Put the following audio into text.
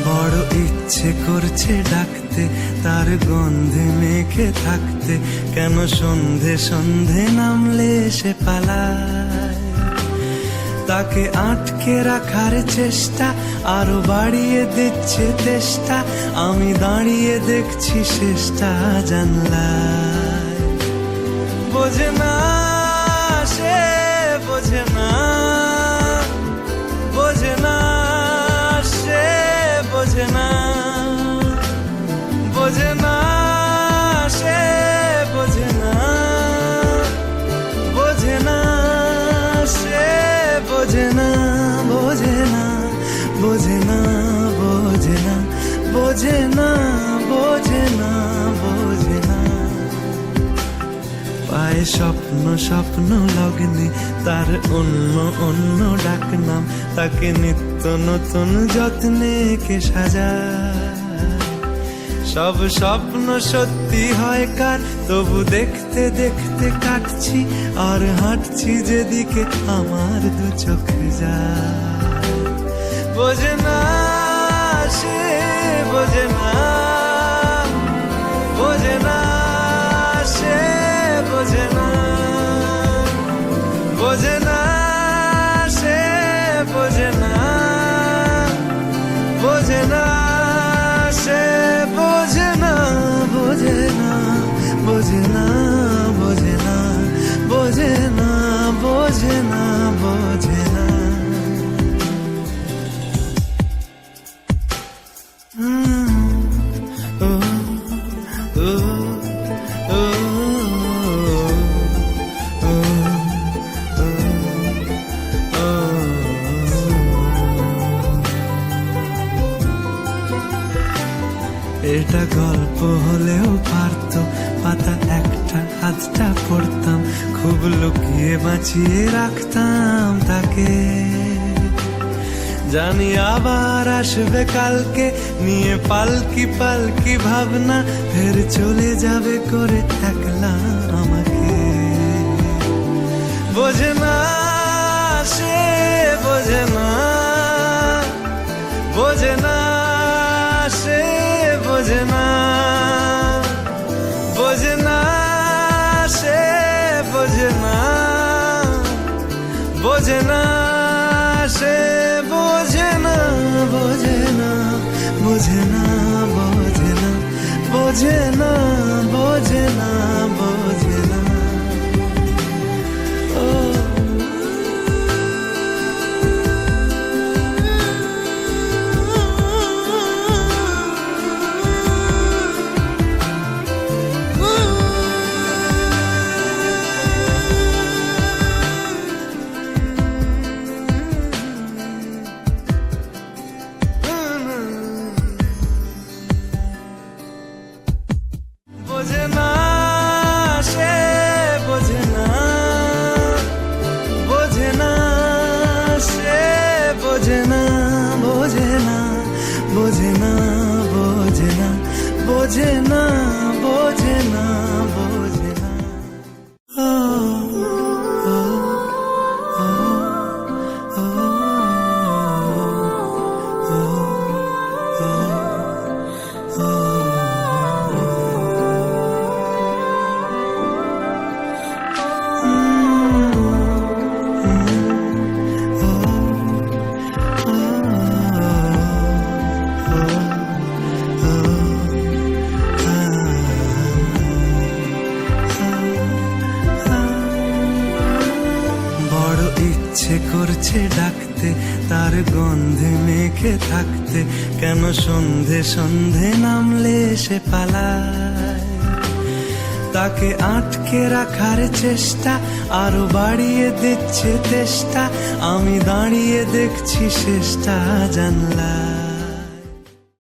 বড় ইচ্ছে করছে ডাকতে, তার গন্ধে মেখে থাকতে, কেন সন্ধে সন্ধে নামলে সে পালায়। তাকে আটকে রাখার চেষ্টা আরো বাড়িয়ে দিচ্ছে তেষ্টা, আমি দাঁড়িয়ে দেখছি শেষটা জানলায়। বোঝে না সে, বোঝে না, বোঝে না সে, বোঝে না, বোঝে না সে, বোঝে না, বোঝে না সে, বোঝে না, বোঝে না, বোঝে না, বোঝে না, বোঝে না, বোঝে না, বোঝে না। পায়ে স্বপ্ন স্বপ্ন লগ্নে তার অন্য অন্য ডাকনাম, তাকে নিত্য নতুন যত্নে কে সাজায়। সব স্বপ্ন সত্যি হয় কার, তবু দেখতে দেখতে কাটছি আর হাঁটছি যেদিকে আমার দু চোখ যায়। বোঝে না সে, বোঝে না, বোঝে না সে, বোঝে না, বোঝে না সে, বোঝে না, বোঝে না সে, বোঝে না, বোঝে না, বোঝে না, বোঝে না, বোঝে না, বোঝে না, বোঝে না। এটা গল্প হলেও পারত, পাতা একটা হাতটা পড়তাম, খুব লুকিয়ে বাঁচিয়ে রাখতাম তাকে। জানি আবার আসবে কালকে, নিয়ে পালকি পালকি ভাবনা, ফের চলে যাবে করে একলা আমাকে। বোঝে না সে, বোঝে না, বোঝে না সে, বোঝে না, বোঝে না সে, বোঝে না, বোঝে না সে, বোঝে না, বোঝে না, বোঝে না, বোঝে না, বোঝে না, বোঝে না, বোঝে না। বোঝে না সে, বোঝে না, বোঝে না সে, বোঝে না, বোঝে না, বোঝে না, বোঝে না, বোঝে না, বোঝে না, বোঝে না। ইচ্ছে করছে ডাকতে, তার গন্ধে মেখে থাকতে, কেন সন্ধে সন্ধে নামলে সে পালায়। তাকে আটকে রাখার চেষ্টা আরো বাড়িয়ে দিচ্ছে তেষ্টা, আমি দাঁড়িয়ে দেখছি শেষটা জানলায়।